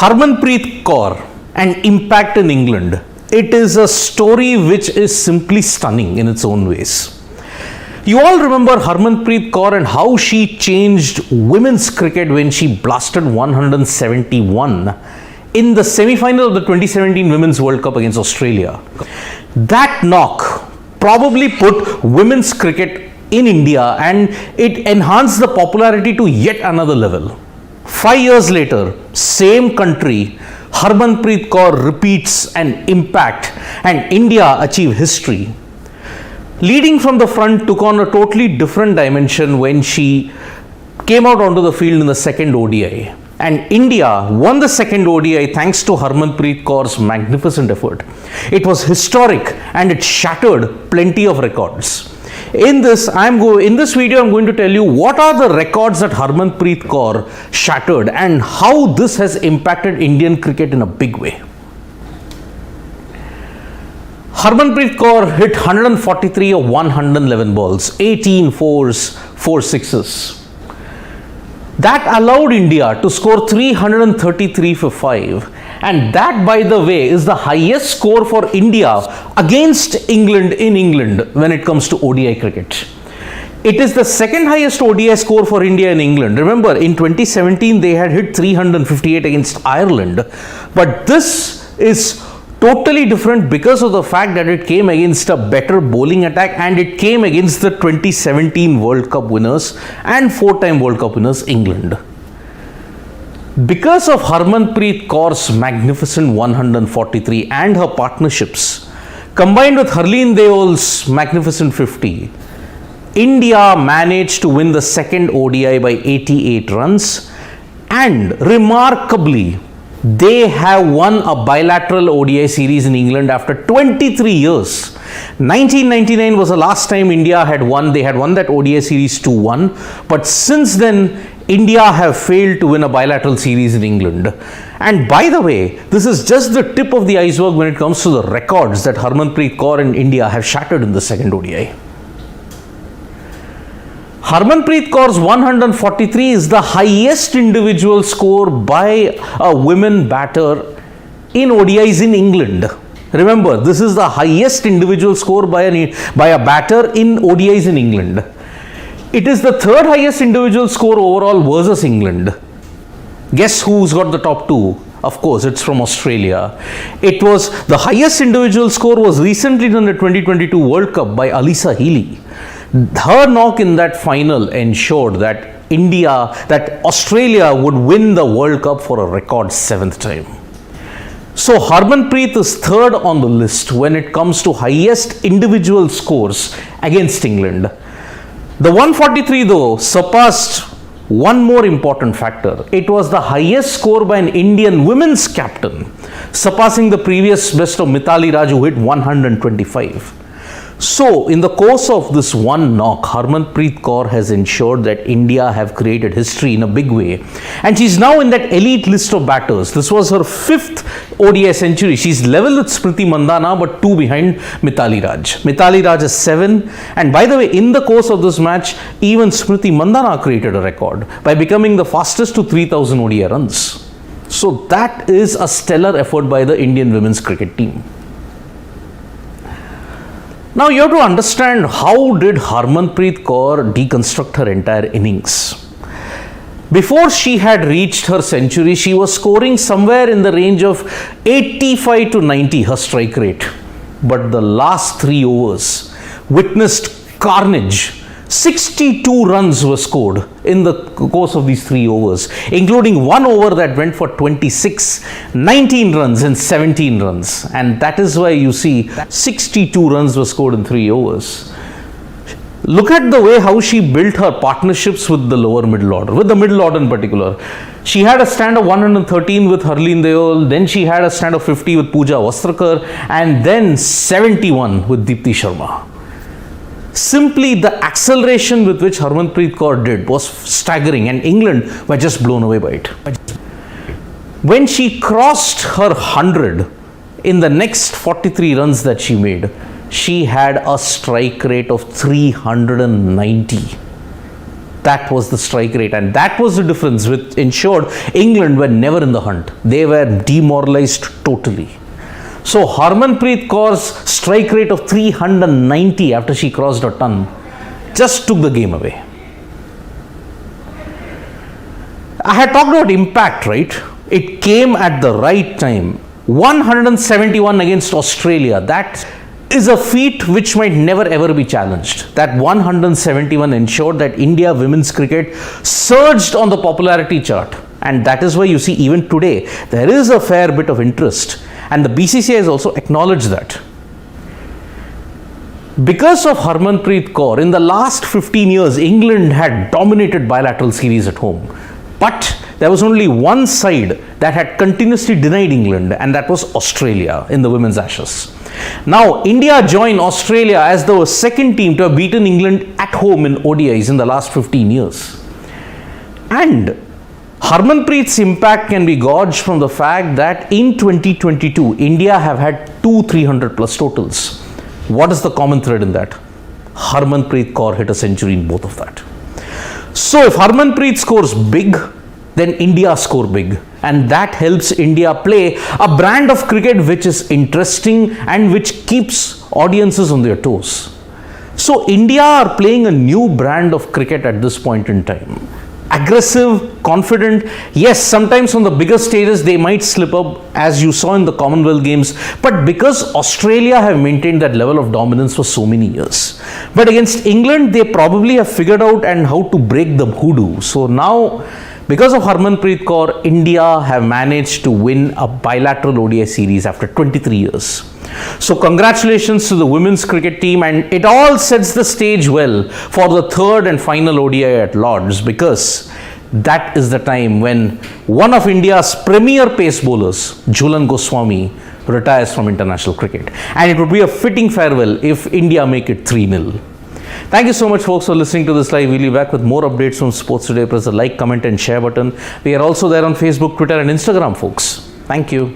Harmanpreet Kaur and impact in England. It is a story which is simply stunning in its own ways. You all remember Harmanpreet Kaur and how she changed women's cricket when she blasted 171 in the semi-final of the 2017 Women's World Cup against Australia. That knock probably put women's cricket in India and it enhanced the popularity to yet another level. 5 years later, same country, Harmanpreet Kaur repeats an impact and India achieve history. Leading from the front took on a totally different dimension when she came out onto the field in the second ODI. And India won the second ODI thanks to Harmanpreet Kaur's magnificent effort. It was historic and it shattered plenty of records. In this video, I'm going to tell you what are the records that Harmanpreet Kaur shattered and how this has impacted Indian cricket in a big way. Harmanpreet Kaur hit 143 of 111 balls, 18 fours, 4 sixes. That allowed India to score 333 for 5. And that, by the way, is the highest score for India against England in England when it comes to ODI cricket. It is the second highest ODI score for India in England. Remember, in 2017, they had hit 358 against Ireland. But this is totally different because of the fact that it came against a better bowling attack and it came against the 2017 World Cup winners and 4-time World Cup winners, England. Because of Harmanpreet Kaur's magnificent 143 and her partnerships, combined with Harleen Deol's magnificent 50, India managed to win the second ODI by 88 runs and remarkably, they have won a bilateral ODI series in England after 23 years. 1999 was the last time India had won. They had won that ODI series 2-1. But since then, India have failed to win a bilateral series in England. And by the way, this is just the tip of the iceberg when it comes to the records that Harmanpreet Kaur and India have shattered in the second ODI. Harmanpreet Kaur's 143 is the highest individual score by a women batter in ODIs in England. Remember, this is the highest individual score by a batter in ODIs in England. It is the third highest individual score overall versus England. Guess who's got the top two? Of course, it's from Australia. It was the highest individual score was recently done in the 2022 World Cup by Alyssa Healy. Her knock in that final ensured that Australia would win the World Cup for a record 7th time. So Harmanpreet is third on the list when it comes to highest individual scores against England. The 143 though surpassed one more important factor. It was the highest score by an Indian women's captain, surpassing the previous best of Mithali Raj, who hit 125. So, in the course of this one knock, Harmanpreet Kaur has ensured that India have created history in a big way. And she's now in that elite list of batters. This was her 5th ODI century. She's level with Smriti Mandhana, but 2 behind Mithali Raj. Mithali Raj is 7. And by the way, in the course of this match, even Smriti Mandhana created a record by becoming the fastest to 3,000 ODI runs. So, that is a stellar effort by the Indian women's cricket team. Now you have to understand how did Harmanpreet Kaur deconstruct her entire innings. Before she had reached her century, she was scoring somewhere in the range of 85 to 90 her strike rate. But the last 3 overs witnessed carnage. 62 runs were scored in the course of these 3 overs, including 1 over that went for 26, 19 runs and 17 runs. And that is why you see 62 runs were scored in 3 overs. Look at the way how she built her partnerships with the lower middle order, with the middle order in particular. She had a stand of 113 with Harleen Deol, then she had a stand of 50 with Pooja Vastrakar, and then 71 with Deepti Sharma. Simply the acceleration with which Harmanpreet Kaur did was staggering and England were just blown away by it. When she crossed her 100 in the next 43 runs that she made, she had a strike rate of 390. That was the strike rate, and that was the difference which ensured England were never in the hunt. They were demoralized totally. So Harmanpreet Kaur's strike rate of 390 after she crossed a ton just took the game away. I had talked about impact, right? It came at the right time. 171 against Australia. That is a feat which might never ever be challenged. That 171 ensured that India women's cricket surged on the popularity chart. And that is why you see even today, there is a fair bit of interest. And the BCCI has also acknowledged that. Because of Harmanpreet Kaur, in the last 15 years, England had dominated bilateral series at home. But there was only one side that had continuously denied England, and that was Australia in the women's Ashes. Now, India joined Australia as the second team to have beaten England at home in ODIs in the last 15 years. And Harmanpreet's impact can be gauged from the fact that in 2022, India have had two 300 plus totals. What is the common thread in that? Harmanpreet Kaur hit a century in both of that. So if Harmanpreet scores big, then India score big, and that helps India play a brand of cricket which is interesting and which keeps audiences on their toes. So India are playing a new brand of cricket at this point in time. Aggressive, confident. Yes, sometimes on the bigger stages they might slip up, as you saw in the Commonwealth Games, but because Australia have maintained that level of dominance for so many years. But against England, they probably have figured out and how to break the hoodoo. So now, because of Harmanpreet Kaur, India have managed to win a bilateral ODI series after 23 years. So congratulations to the women's cricket team, and it all sets the stage well for the third and final ODI at Lord's, because that is the time when one of India's premier pace bowlers, Jhulan Goswami, retires from international cricket. And it would be a fitting farewell if India make it 3-0. Thank you so much, folks, for listening to this live. We'll be back with more updates from Sports Today. Press the like, comment and share button. We are also there on Facebook, Twitter and Instagram, folks. Thank you.